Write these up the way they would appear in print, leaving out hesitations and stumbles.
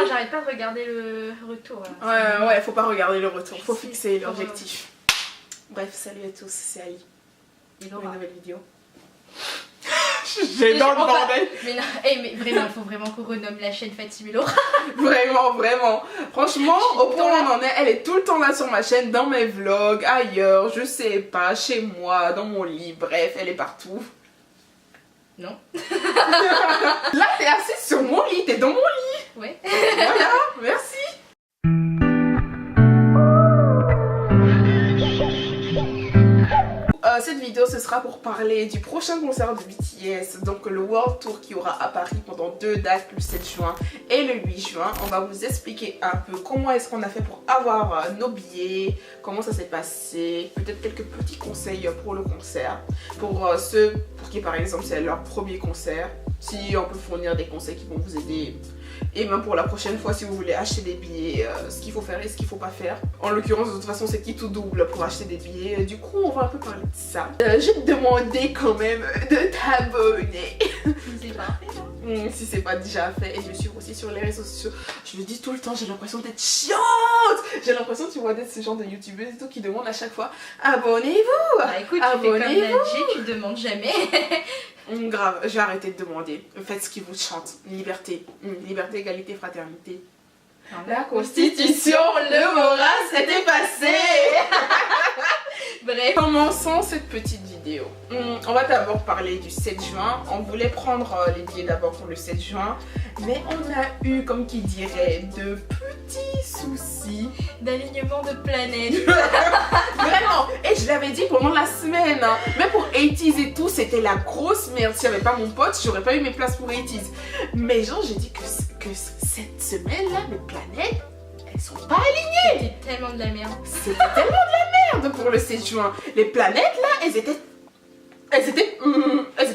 j'arrête pas de regarder le retour. Là. Ouais, faut pas regarder le retour, faut fixer l'objectif. Bref, salut à tous, c'est Ali. Pour une nouvelle vidéo. J'ai dans le bordel. Mais non, mais vraiment, il faut vraiment qu'on renomme la chaîne Fatim et Laura. Vraiment. Franchement, au point où on en est, elle est tout le temps là sur ma chaîne, dans mes vlogs, ailleurs, je sais pas, chez moi, dans mon lit, bref, elle est partout. Non. Là, t'es assise sur mon lit, t'es dans mon lit. Ouais. Voilà, merci. Cette vidéo ce sera pour parler du prochain concert de BTS, donc le World Tour qui aura à Paris pendant 2 dates, le 7 juin et le 8 juin. On va vous expliquer un peu comment est-ce qu'on a fait pour avoir nos billets, comment ça s'est passé, peut-être quelques petits conseils pour le concert, pour ceux pour qui par exemple c'est leur premier concert, si on peut fournir des conseils qui vont vous aider. Et même pour la prochaine fois, si vous voulez acheter des billets, ce qu'il faut faire et ce qu'il faut pas faire. En l'occurrence, de toute façon, c'est qui tout double pour acheter des billets. Du coup, on va un peu parler de ça. Je vais te demander quand même de t'abonner. Si c'est pas fait, hein. Si c'est pas déjà fait. Et je me suis aussi sur les réseaux sociaux. Je le dis tout le temps, j'ai l'impression d'être chiante. J'ai l'impression, tu vois, d'être ce genre de youtubeuses et tout qui demandent à chaque fois abonnez-vous. Bah écoute, tu fais comme Nadji, tu demandes jamais. Grave, je vais arrêter de demander. Faites ce qui vous chante. Liberté. Liberté, égalité, fraternité. La Constitution, le moral s'était passé. Bref. Commençons cette petite vidéo. On va d'abord parler du 7 juin. On voulait prendre les billets d'abord pour le 7 juin. Mais on a eu, comme qui dirait, de petits soucis. D'alignement de planètes. Vraiment. Et je l'avais dit pendant la semaine. Hein. Mais pour 80s et tout, c'était la grosse merde. S'il n'y avait pas mon pote, j'aurais pas eu mes places pour 80s. Mais genre, j'ai dit que cette semaine-là, les planètes, elles sont pas alignées. C'était tellement de la merde. C'était tellement de la merde pour le 7 juin. Les planètes là, elles étaient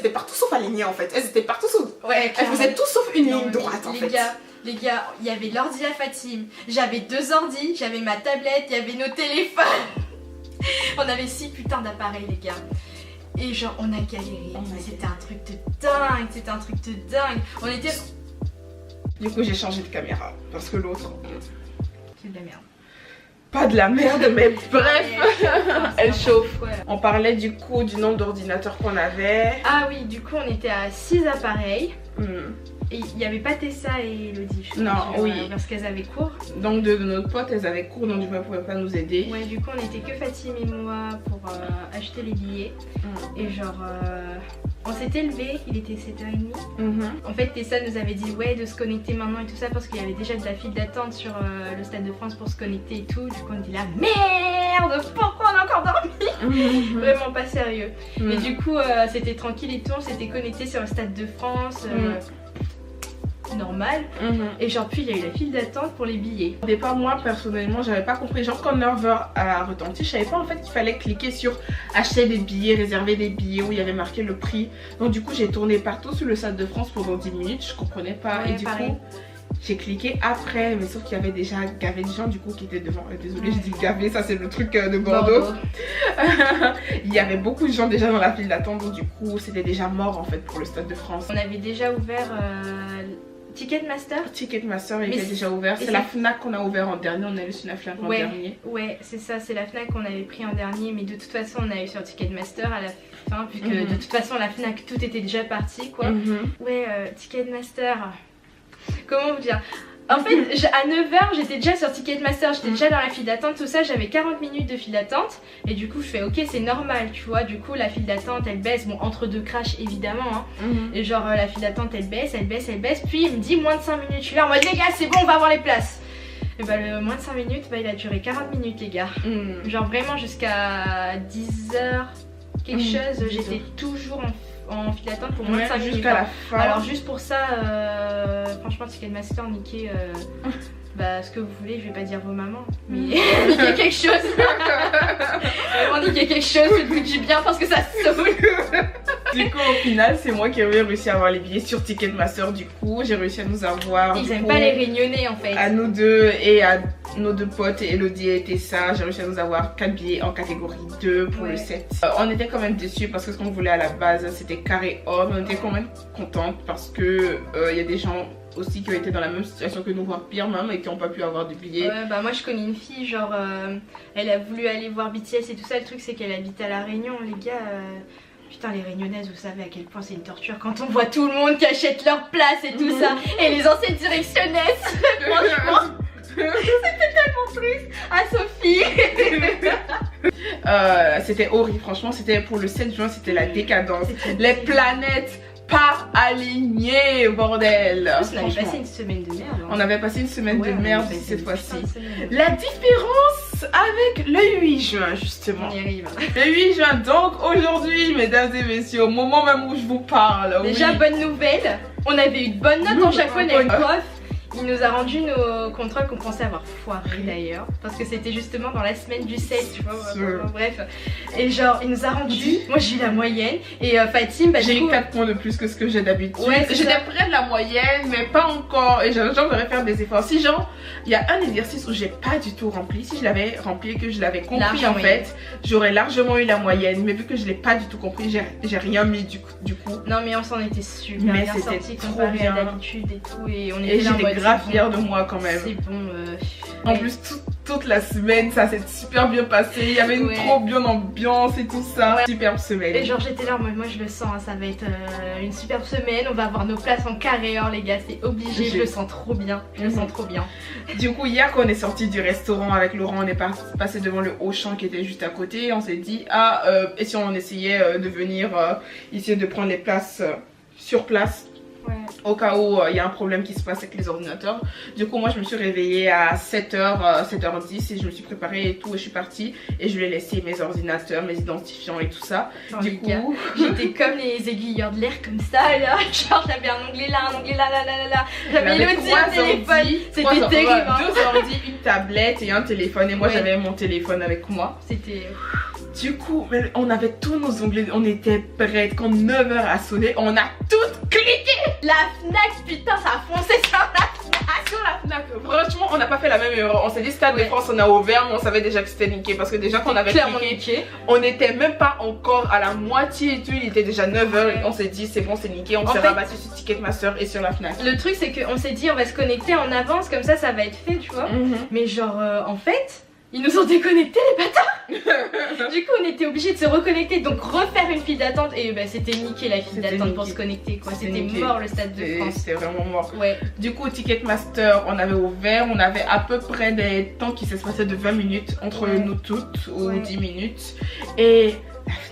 partout sauf alignées en fait. Elles étaient partout sauf... Ouais, elles faisaient tout sauf une ligne droite en fait. Les gars, il y avait l'ordi à Fatim, j'avais 2 ordis, j'avais ma tablette, il y avait nos téléphones. On avait 6 putains d'appareils les gars. Et genre on a galéré. C'était un truc de dingue. On était... Du coup j'ai changé de caméra parce que l'autre... C'est de la merde. Pas de la merde mais bref. Elle chauffe. Ouais. On parlait du coup du nombre d'ordinateurs qu'on avait. Ah oui, du coup on était à 6 appareils. Et il n'y avait pas Tessa et Elodie. Non, oui. Parce qu'elles avaient cours. Donc de notre pote, elles avaient cours, donc du coup elles ne pouvaient pas nous aider. Ouais, du coup on était que Fatim et moi pour acheter les billets. Et genre, on s'était levé, il était 7h30. En fait Tessa nous avait dit ouais de se connecter maintenant et tout ça parce qu'il y avait déjà de la file d'attente sur le Stade de France pour se connecter et tout. Du coup on était là, merde, pourquoi on a encore dormi? Vraiment pas sérieux. Mais du coup c'était tranquille et tout, on s'était connecté sur le Stade de France. Normal. Et genre puis il y a eu la file d'attente pour les billets. Au départ moi personnellement j'avais pas compris, genre quand l'heure a retenti je savais pas en fait qu'il fallait cliquer sur acheter des billets, réserver des billets où il y avait marqué le prix. Donc du coup j'ai tourné partout sur le Stade de France pendant 10 minutes, je comprenais pas. Ouais, et du coup j'ai cliqué après, mais sauf qu'il y avait déjà gavé de gens du coup qui étaient devant. Désolée, je dis gavé, ça c'est le truc de Bordeaux. Il y avait beaucoup de gens déjà dans la file d'attente, donc du coup c'était déjà mort en fait pour le Stade de France. On avait déjà ouvert Ticketmaster. Ticketmaster était déjà ouvert. C'est la FNAC qu'on a ouvert en dernier. On a eu sur la FNAC en dernier. Ouais, c'est ça, c'est la FNAC qu'on avait pris en dernier. Mais de toute façon, on a eu sur Ticketmaster à la fin, vu que de toute façon, la FNAC, tout était déjà parti quoi. Ouais, Ticketmaster. Comment vous dire? En fait, à 9h, j'étais déjà sur Ticketmaster, j'étais déjà dans la file d'attente, tout ça, j'avais 40 minutes de file d'attente. Et du coup, je fais ok, c'est normal, tu vois. Du coup, la file d'attente, elle baisse, bon, entre deux crashs évidemment. Hein. Et genre, la file d'attente, elle baisse. Puis, il me dit moins de 5 minutes. Je suis là en mode, les gars, c'est bon, on va avoir les places. Et bah, le moins de 5 minutes, bah, il a duré 40 minutes, les gars. Genre, vraiment, jusqu'à 10h, quelque chose, j'étais toujours en file d'attente pour moins de 5 minutes. Jusqu'à la fin. Alors juste pour ça, franchement Ticketmaster, niquez bah, ce que vous voulez, je vais pas dire vos mamans, mais niquez quelque chose. Vraiment niquez quelque chose, faites-vous du bien parce que ça saoule. Du coup, au final, c'est moi qui ai réussi à avoir les billets sur Ticketmaster. Du coup, j'ai réussi à nous avoir. Ils aiment pas les Réunionnais en fait. À nous deux et à nos deux potes, Elodie et Tessa, j'ai réussi à nous avoir 4 billets en catégorie 2 pour le 7. On était quand même déçus parce que ce qu'on voulait à la base, c'était carré homme. On était quand même contente parce que il y a des gens aussi qui ont été dans la même situation que nous, voire pire même, et qui n'ont pas pu avoir de billets. Ouais, bah moi je connais une fille, genre elle a voulu aller voir BTS et tout ça. Le truc c'est qu'elle habite à La Réunion, les gars. Putain, les Réunionnaises, vous savez à quel point c'est une torture quand on voit tout le monde qui achète leur place et tout ça. Et les anciennes directionnesses, franchement, c'était tellement triste. Ah, Sophie. C'était horrible, franchement, c'était pour le 7 juin, c'était la décadence. Les planètes pas alignées, bordel. On avait passé une semaine de merde. Hein. On avait passé une semaine de merde cette fois-ci. La différence avec le 8 juin, justement. On y arrive. Le 8 juin, donc aujourd'hui, mesdames et messieurs, au moment même où je vous parle. Déjà, bonne nouvelle, on avait eu de bonnes notes en japonais. Le prof, il nous a rendu nos contrôles qu'on pensait avoir foiré d'ailleurs. Parce que c'était justement dans la semaine du 7, tu vois. Bref. Et genre, il nous a rendu. Moi, j'ai eu la moyenne. Et Fatim, bah, j'ai eu 4 points de plus que ce que j'ai d'habitude. Ouais, j'étais près de la moyenne, mais pas encore. Et genre, j'aurais faire des efforts. Si, genre, il y a un exercice où j'ai pas du tout rempli. Si je l'avais rempli et que je l'avais compris, en fait, j'aurais largement eu la moyenne. Mais vu que je l'ai pas du tout compris, j'ai rien mis du coup. Non, mais on s'en était super bien sortis comparé à d'habitude et tout. Et on était là grave fière de moi quand même. C'est bon. En plus, toute la semaine, ça s'est super bien passé. Il y avait une trop bonne ambiance et tout ça. Superbe semaine. Et genre, j'étais là, moi je le sens, hein, ça va être une superbe semaine. On va avoir nos places en carré or, les gars, c'est obligé. Je le sens trop bien. Je le sens trop bien. Du coup, hier, quand on est sorti du restaurant avec Laurent, on est passé devant le Auchan qui était juste à côté. On s'est dit, et si on essayait de venir essayer de prendre les places sur place? Au cas où il y a un problème qui se passe avec les ordinateurs. Du coup, moi je me suis réveillée à 7h10 et je me suis préparée et tout, et je suis partie et je lui ai laissé mes ordinateurs, mes identifiants et tout ça. Genre, du coup, j'étais comme les aiguilleurs de l'air comme ça là. Genre, j'avais un onglet là, un onglet là. J'avais Elodie, un téléphone. C'était terrible. 2 ordi, une tablette et un téléphone. Et moi j'avais mon téléphone avec moi. C'était. Du coup, on avait tous nos onglets, on était prêtes. Quand 9h a sonné, on a toutes cliqué. La Fnac, putain, ça a foncé sur la Fnac. Sur la Fnac, franchement, on n'a pas fait la même erreur. On s'est dit Stade de France, on a ouvert, mais on savait déjà que c'était niqué. Parce que déjà qu'on avait cliqué, on n'était même pas encore à la moitié et tout. Il était déjà 9h et on s'est dit c'est bon, c'est niqué. On s'est rabattu sur Ticketmaster et sur la Fnac. Le truc, c'est qu'on s'est dit on va se connecter en avance, comme ça va être fait, tu vois. Mais genre, en fait. Ils nous ont déconnectés les bâtards. Du coup on était obligés de se reconnecter, donc refaire une file d'attente. Et bah c'était niqué la file d'attente pour se connecter quoi. C'était mort le Stade de France. C'était vraiment mort. Du coup au Ticketmaster on avait ouvert, on avait à peu près des temps qui s'espaçaient de 20 minutes entre nous toutes ou 10 minutes. Et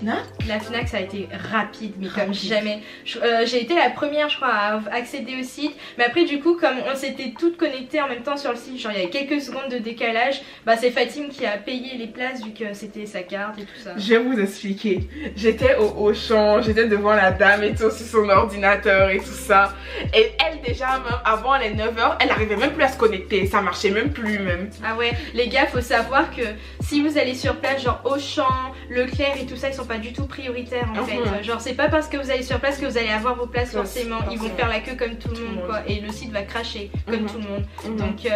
la Fnac ça a été rapide mais comme jamais. J'ai été la première je crois à accéder au site. Mais après du coup comme on s'était toutes connectées en même temps sur le site, genre il y avait quelques secondes de décalage, bah c'est Fatim qui a payé les places vu que c'était sa carte et tout ça. Je vais vous expliquer. J'étais au Auchan, j'étais devant la dame et tout sur son ordinateur et tout ça. Et elle déjà même avant les 9h, elle arrivait même plus à se connecter, ça marchait même plus même. Ah ouais, les gars faut savoir que si vous allez sur place genre Auchan, Leclerc et tout ça, ils sont pas du tout prioritaires en fait. Genre c'est pas parce que vous allez sur place que vous allez avoir vos places forcément. Ils vont faire la queue comme tout le monde quoi. Et le site va cracher comme tout le monde. Donc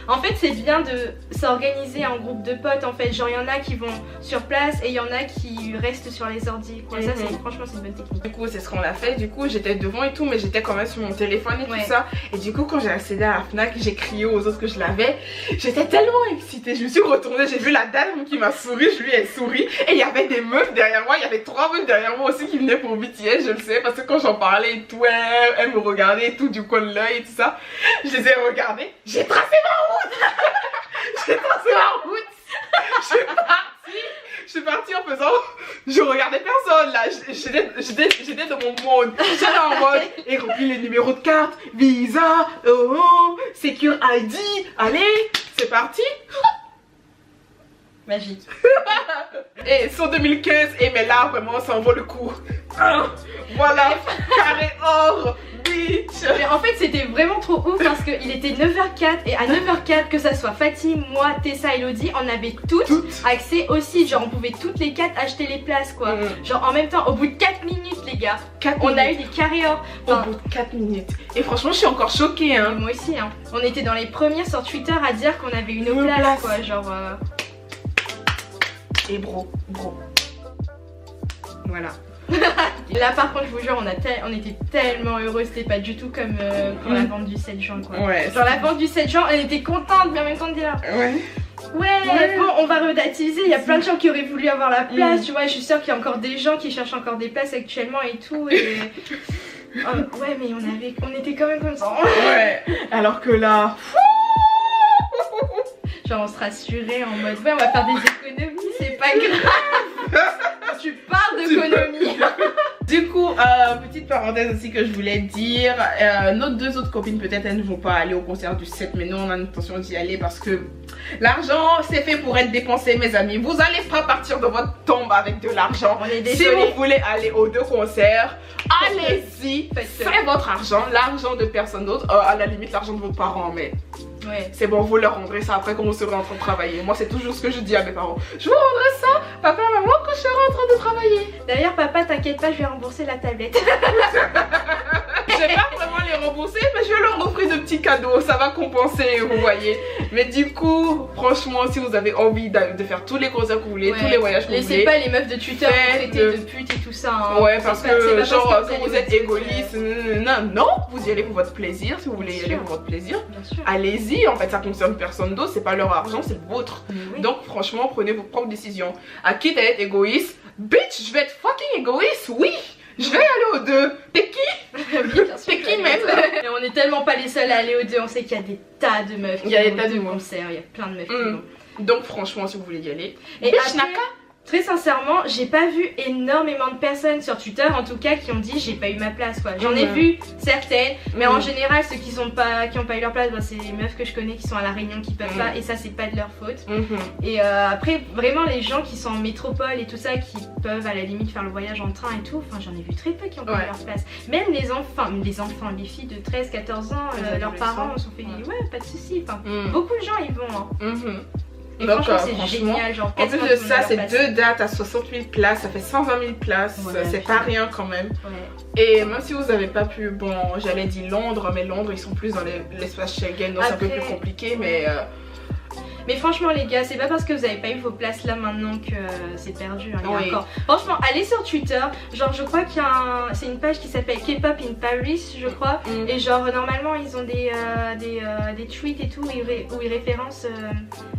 en fait c'est bien de s'organiser en groupe de potes en fait. Genre il y en a qui vont sur place et il y en a qui restent sur les ordi quoi. Ça c'est franchement c'est une bonne technique. Du coup c'est ce qu'on a fait. Du coup j'étais devant et tout mais j'étais quand même sur mon téléphone et tout ça. Et du coup quand j'ai accédé à la Fnac, j'ai crié aux autres que je l'avais. J'étais tellement excitée. Je me suis retournée, j'ai vu la dame qui m'a souri, je lui ai souri. Et il y avait des meufs derrière moi, il y avait 3 meufs derrière moi aussi qui venaient pour BTS, je le sais, parce que quand j'en parlais et tout, elles me regardaient et tout du coin de l'œil et tout ça. Je les ai regardées, j'ai tracé ma route. J'ai tracé ma route. Je suis partie en faisant, je regardais personne là, j'étais dans mon monde, j'étais en mode, et remplis les numéros de carte, Visa, Secure ID, allez, c'est parti. Magique. Et sur 2015, et mais là vraiment ça en vaut le coup. Voilà, carré or, bitch. Mais en fait c'était vraiment trop ouf parce qu'il était 9h04 et à 9h04, que ça soit Fatih, moi, Tessa, Elodie, on avait toutes accès au site. Genre on pouvait toutes les 4 acheter les places quoi. Genre en même temps, au bout de 4 minutes les gars, on a eu des carrés or. Au bout de 4 minutes. Et franchement je suis encore choquée hein. Moi aussi hein. On était dans les premières sur Twitter à dire qu'on avait une place quoi. Genre Et bro. Voilà. Là par contre je vous jure on était tellement heureux, c'était pas du tout comme pour la vente du 7 juin quoi. Genre la vente du 7 juin on était contente mais en même temps on était là. Ouais, bon on va redatiser, il y a plein de gens qui auraient voulu avoir la place, tu vois, je suis sûre qu'il y a encore des gens qui cherchent encore des places actuellement et tout et... ouais mais on était quand même comme ça. Ouais, alors que là... Genre on se rassurait en mode ouais on va faire des économies, c'est pas grave. Tu parles d'économie. Du coup, petite parenthèse aussi que je voulais dire, nos 2 autres copines peut-être elles ne vont pas aller au concert du 7 mais nous on a l'intention d'y aller parce que l'argent c'est fait pour être dépensé mes amis. Vous allez pas partir de votre tombe avec de l'argent. Si vous voulez aller aux 2 concerts, allez-y, faites votre argent, l'argent de personne d'autre, à la limite l'argent de vos parents mais... C'est bon, vous leur rendrez ça après quand vous serez en train de travailler. Moi c'est toujours ce que je dis à mes parents. Je vous rendrai ça, papa et maman, quand je serai en train de travailler. D'ailleurs papa t'inquiète pas, je vais rembourser la tablette. Je vais pas vraiment les rembourser mais je vais leur offrir de petits cadeaux. Ça va compenser vous voyez. Mais du coup franchement si vous avez envie de faire tous les concerts que vous voulez, tous les voyages que vous voulez, laissez pas les meufs de Twitter vous traiter de pute et tout ça hein. Ouais parce que genre quand vous êtes égoïste, non, vous y allez pour votre plaisir. Si vous voulez y aller pour votre plaisir, allez-y. En fait ça concerne personne d'autre, c'est pas leur argent, c'est le vôtre. Donc franchement prenez vos propres décisions. À quitte à être égoïste, bitch je vais être fucking égoïste, oui. Je vais aller aux 2. T'es qui? Oui, bien sûr. T'es qui même? Mais on est tellement pas les seuls à aller aux 2, on sait qu'il y a des tas de meufs. Il y a des tas de concerts, il y a plein de meufs qui vont. Donc franchement si vous voulez y aller. Et après, très sincèrement, j'ai pas vu énormément de personnes sur Twitter en tout cas qui ont dit j'ai pas eu ma place quoi. J'en ai vu certaines, mais en général ceux qui ont pas eu leur place, c'est les meufs que je connais qui sont à la Réunion qui peuvent pas et ça c'est pas de leur faute. Et après vraiment les gens qui sont en métropole et tout ça qui peuvent à la limite faire le voyage en train et tout, enfin j'en ai vu très peu qui ont pas eu leur place. Même les enfants, les filles de 13-14 ans, leurs parents se sont fait ouais pas de soucis, enfin beaucoup de gens y vont hein. Et donc, franchement, c'est génial, genre en plus de ça, c'est 2 dates à 60 000 places, ça fait 120 000 places, c'est pas rien quand même. Et même si vous avez pas pu, bon, j'allais dire Londres, mais Londres ils sont plus dans l'espace Schengen, donc c'est un peu plus compliqué, mais franchement les gars, c'est pas parce que vous avez pas eu vos places là maintenant que c'est perdu hein, encore. Franchement allez sur Twitter, genre je crois qu'il y a c'est une page qui s'appelle K-pop in Paris je crois. Et genre normalement ils ont des tweets et tout où ils référencent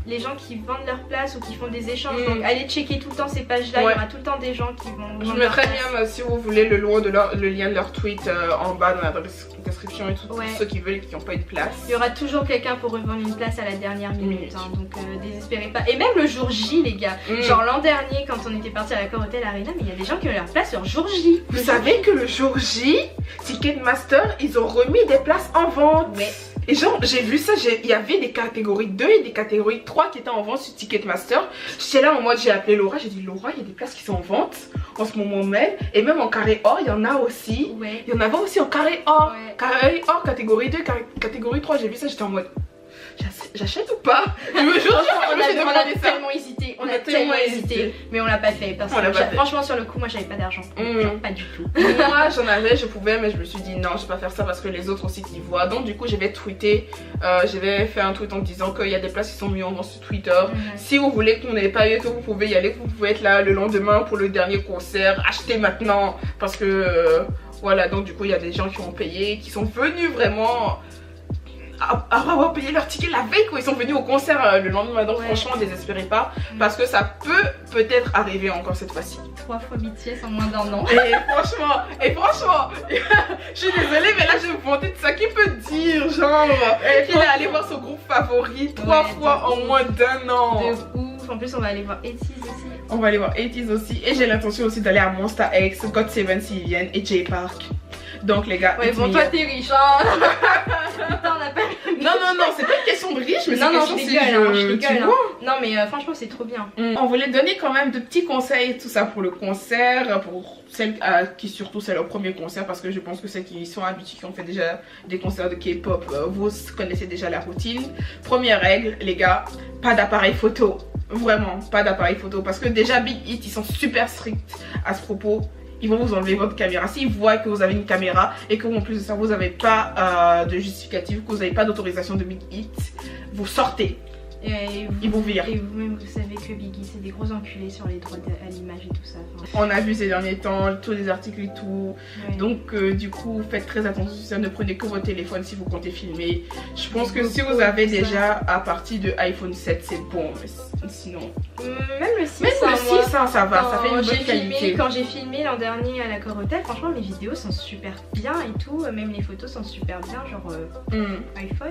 les gens qui vendent leurs places ou qui font des échanges. Donc allez checker tout le temps ces pages là, il y aura tout le temps des gens qui vont... Je mettrai bien si vous voulez le lien de leur tweet en bas dans la description et tout, pour ceux qui veulent et qui n'ont pas eu de place. Il y aura toujours quelqu'un pour revendre une place à la dernière minute hein, donc désespérez pas. Et même le jour J les gars, genre l'an dernier quand on était parti à la Corotel Arena, mais il y a des gens qui ont leur place leur jour J. Vous savez que le jour J, Ticketmaster ils ont remis des places en vente. Et genre j'ai vu ça, il y avait des catégories 2 et des catégories 3 qui étaient en vente sur Ticketmaster. J'étais là en mode, j'ai appelé Laura, j'ai dit Laura il y a des places qui sont en vente en ce moment même. Et même en carré or il y en a aussi. Il y en avait aussi en carré or. Carré or catégorie 2, catégorie 3, j'ai vu ça, j'étais en mode j'achète ou pas? Je me jure, on a tellement hésité, on a tellement hésité, mais on l'a pas fait parce que franchement sur le coup moi j'avais pas d'argent, pas du tout. Moi j'en avais, je pouvais, mais je me suis dit non je vais pas faire ça parce que les autres aussi qui voient. Donc du coup je vais tweeter, je vais faire un tweet en disant qu'il y a des places qui sont mises en vente sur Twitter. Si vous voulez qu'on n'ait pas eu, que vous pouvez y aller, vous pouvez être là le lendemain pour le dernier concert, achetez maintenant parce que voilà. Donc du coup il y a des gens qui ont payé, qui sont venus vraiment avoir payé leur ticket la veille quand ils sont venus au concert le lendemain. Donc franchement désespérez pas parce que ça peut-être arriver encore cette fois-ci. 3 fois BTS en moins d'1 an. Et franchement je suis désolée mais là je vais me vanter de ça. Qui peut dire genre qu'il est allé voir son groupe favori 3 fois en moins d'1 an. De ouf. En plus on va aller voir 80's aussi. On va aller voir 80's aussi. Et j'ai l'intention aussi d'aller à Monsta X, GOT7 s'ils viennent et J Park. Donc les gars, bon toi t'es riche hein. Non non, c'est pas une question de riche, mais c'est non, une je question rigole, si je tu rigole. vois. Non, mais franchement, c'est trop bien. On voulait donner quand même de petits conseils, tout ça pour le concert, pour celles qui surtout c'est leur premier concert, parce que je pense que celles qui sont habituées, qui ont fait déjà des concerts de K-pop, vous connaissez déjà la routine. Première règle, les gars, pas d'appareil photo. Vraiment, pas d'appareil photo, parce que déjà Big Hit, ils sont super stricts à ce propos. Ils vont vous enlever votre caméra. S'ils voient que vous avez une caméra et qu'en plus de ça, vous n'avez pas de justificatif, que vous n'avez pas d'autorisation de Big Hit, vous sortez. Ils vous virent. Et vous-même, vous savez que Biggie, c'est des gros enculés sur les droits à l'image et tout ça. On a vu ces derniers temps, tous les articles et tout. Ouais. Donc, du coup, faites très attention. Ne prenez que votre téléphone si vous comptez filmer. Je pense que si vous avez déjà à partir de iPhone 7, c'est bon. Mais sinon. Même le 6, Même le 6, hein, ça va. Ça fait une bonne qualité. Quand j'ai filmé l'an dernier à la Corotel, franchement, mes vidéos sont super bien et tout. Même les photos sont super bien. Genre, iPhone,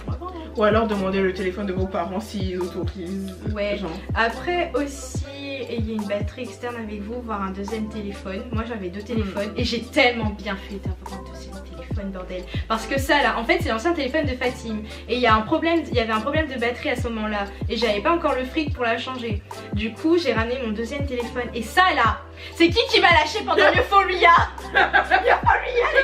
vraiment. Ou alors demandez le téléphone de vos parents s'ils autorisent. Ouais. Genre. Après aussi, il y a une batterie externe avec vous, voire un deuxième téléphone. Moi j'avais 2 téléphones et j'ai tellement bien fait d'avoir un deuxième téléphone, bordel. Parce que ça là, en fait c'est l'ancien téléphone de Fatim et il y avait un problème de batterie à ce moment-là et j'avais pas encore le fric pour la changer. Du coup j'ai ramené mon deuxième téléphone et ça là, c'est qui m'a lâché pendant Euphoria? Euphoria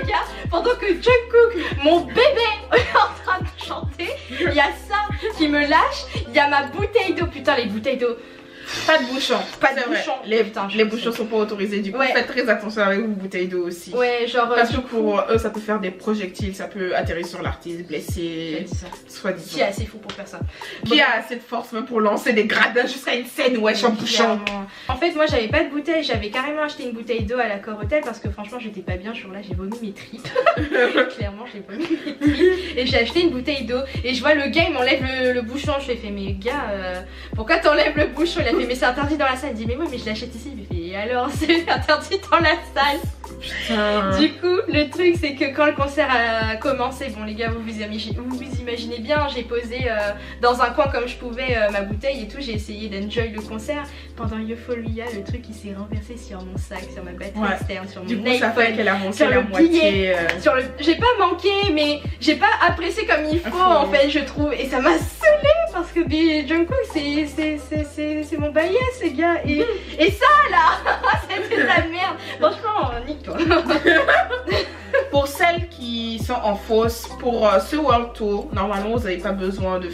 les gars, pendant que Jungkook, mon bébé, est en train de chanter, il y a ça qui me lâche, il y a ma bouteille d'eau, putain les bouteilles d'eau. Pas de bouchon, pas de bouchon. Les bouchons sont pas autorisés, du coup faites très attention avec vos bouteilles d'eau aussi. Ouais, genre. Parce que pour eux, ça peut faire des projectiles, ça peut atterrir sur l'artiste, blessé, soi-disant. Qui est assez fou pour faire ça? Qui a assez de force même pour lancer des gradins jusqu'à une scène, wesh, en bouchon. En fait, moi j'avais pas de bouteille, j'avais carrément acheté une bouteille d'eau à la Corotel parce que franchement j'étais pas bien, là j'ai vomi mes tripes. Clairement, j'ai vomi mes tripes. Et j'ai acheté une bouteille d'eau et je vois le gars il m'enlève le bouchon. Je lui ai fait, mais gars, pourquoi t'enlèves le bouchon? Il a fait, mais c'est interdit dans la salle. Il dit, mais oui, mais je l'achète ici. Il fait, et alors, c'est interdit dans la salle. Putain. Du coup, le truc, c'est que quand le concert a commencé, bon, les gars, vous vous imaginez bien, j'ai posé dans un coin comme je pouvais ma bouteille et tout. J'ai essayé d'enjoy le concert. Pendant Euphoria, le truc il s'est renversé sur mon sac, sur ma batterie externe, sur mon iPhone. Ça fait qu'elle a manqué sur la moitié. J'ai pas manqué, mais j'ai pas apprécié comme il faut en fait, je trouve. Et ça m'a saoulé parce que Jungkook, c'est mon baillet, ces gars. Et ça là, c'était de la merde. Franchement, nique-toi. Pour celles qui sont en fausse, pour ce World Tour, normalement vous n'avez pas besoin de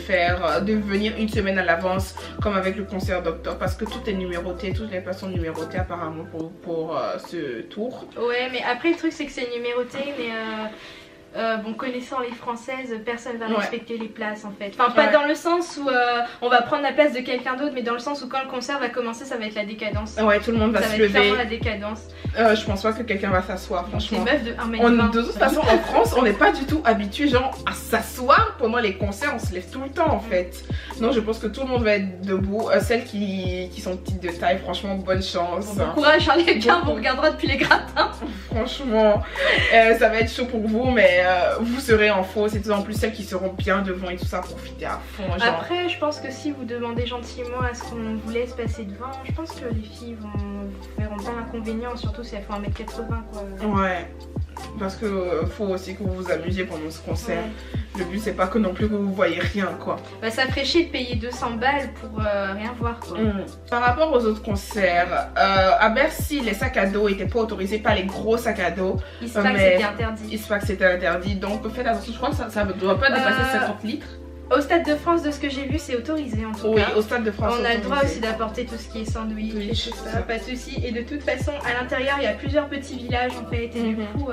venir une semaine à l'avance comme avec le concert d'octobre parce que tout est numéroté, toutes les places sont numérotées apparemment pour ce tour. Ouais, mais après le truc c'est que c'est numéroté, mais bon, connaissant les françaises, personne va respecter les places en fait. Enfin, pas dans le sens où on va prendre la place de quelqu'un d'autre, mais dans le sens où quand le concert va commencer, ça va être la décadence. Ouais, tout le monde va se lever. Ça va être clairement la décadence. Je pense pas que quelqu'un va s'asseoir, franchement. Des meufs de 1m20. De toute façon, en France, on n'est pas du tout habitué genre à s'asseoir pendant les concerts, on se lève tout le temps en fait. Non, je pense que tout le monde va être debout. Celles qui sont petites de taille, franchement, bonne chance. Bon courage, hein, les gars, on vous regardera depuis les gratins. Franchement, ça va être chaud pour vous, mais vous serez en fausse et tout. En plus, celles qui seront bien devant et tout ça, profitez à fond. Genre. Après, je pense que si vous demandez gentiment à ce qu'on vous laisse passer devant, je pense que les filles verront pas l'inconvénient, surtout si elles font 1m80 quoi. Ouais. Parce que faut aussi que vous vous amusiez pendant ce concert. Ouais. Le but c'est pas que non plus que vous voyez rien quoi. Bah ça ferait chier de payer 200 balles pour rien voir quoi. Par rapport aux autres concerts, à Bercy les sacs à dos étaient pas autorisés, pas les gros sacs à dos. Ispac c'était interdit. Ispac c'était interdit, donc faites attention, je crois que ça doit pas dépasser 50 litres. Au Stade de France, de ce que j'ai vu, c'est autorisé en tout cas. Oui, au Stade de France. On a le droit aussi d'apporter tout ce qui est sandwich et tout ça, pas de soucis. Et de toute façon, à l'intérieur, il y a plusieurs petits villages en fait. Et du coup,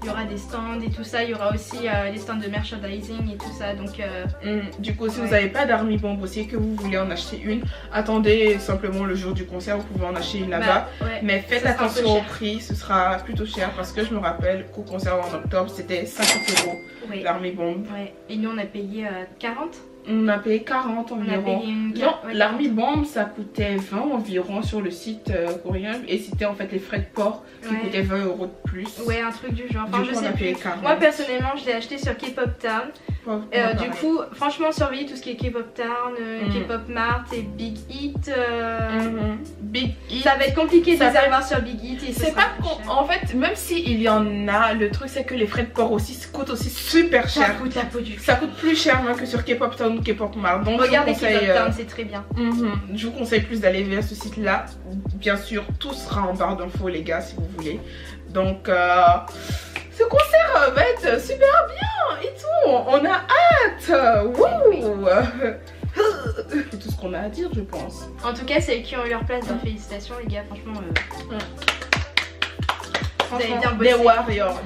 il y aura des stands et tout ça. Il y aura aussi des stands de merchandising et tout ça. Donc, du coup, si vous n'avez pas d'Army Bomb aussi et que vous voulez en acheter une, attendez simplement le jour du concert. Vous pouvez en acheter une là-bas. Mais faites attention au prix, ce sera plutôt cher parce que je me rappelle qu'au concert en octobre, c'était 50 € l'Army Bomb. Ouais. Et nous, on a payé 40. On a payé 40 environ. Non, l'Army Bomb ça coûtait 20 environ sur le site coréen et c'était en fait les frais de port qui coûtaient 20 € de plus. Ouais, un truc du genre. Enfin, du coup, on a payé 40. Moi personnellement, je l'ai acheté sur K-Pop Town. Du coup, franchement, surveillez tout ce qui est K-Pop Town, K-Pop Mart et Big Hit. Big Hit. Ça va être compliqué de les avoir sur Big Hit. C'est pas en fait, même s'il y en a, le truc c'est que les frais de port aussi coûtent aussi super cher. Ça coûte la peau du cul. Ça coûte plus cher même que sur K-Pop Town ou K-Pop Mart. Donc regardez K-Pop Town, c'est très bien. Je vous conseille plus d'aller vers ce site là. Bien sûr, tout sera en barre d'infos les gars si vous voulez. Donc ce concert va être super bien et tout. On a hâte. Wouh. C'est tout ce qu'on a à dire je pense. En tout cas celles qui ont eu leur place, félicitations les gars, franchement. Vous avez bien bossé. Les warriors.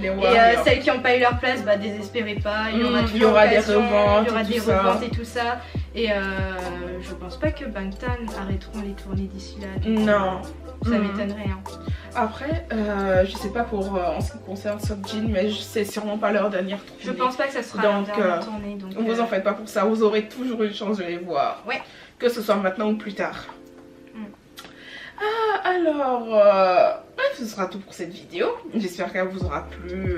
Et celles qui n'ont pas eu leur place, désespérez pas, il y aura des reventes, il y aura des reventes et tout ça. Et je pense pas que Bangtan arrêteront les tournées d'ici là. Non. Ça m'étonnerait. Après, je sais pas pour en ce qui concerne Seokjin, mais c'est sûrement pas leur dernière tournée. Je pense pas que ça sera leur dernière tournée. Donc vous en faites pas pour ça, vous aurez toujours une chance de les voir. Ouais. Que ce soit maintenant ou plus tard. Alors, bref, ce sera tout pour cette vidéo. J'espère qu'elle vous aura plu.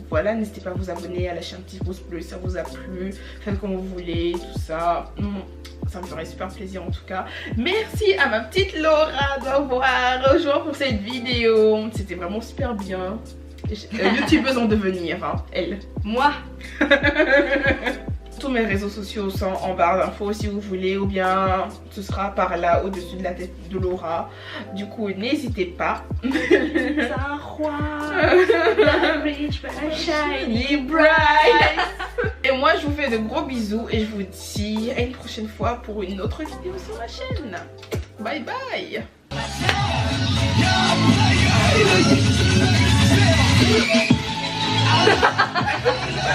Voilà, n'hésitez pas à vous abonner, à lâcher un petit pouce bleu si ça vous a plu. Faites comme vous voulez, tout ça. Ça me ferait super plaisir en tout cas. Merci à ma petite Laura d'avoir rejoint pour cette vidéo. C'était vraiment super bien. Youtubeuse en devenir, hein, elle. Moi. Tous mes réseaux sociaux sont en barre d'infos si vous voulez, ou bien ce sera par là au-dessus de la tête de Laura. Du coup, n'hésitez pas. C'est un roi. Rich but shiny bright. Et moi, je vous fais de gros bisous et je vous dis à une prochaine fois pour une autre vidéo sur ma chaîne. Bye bye.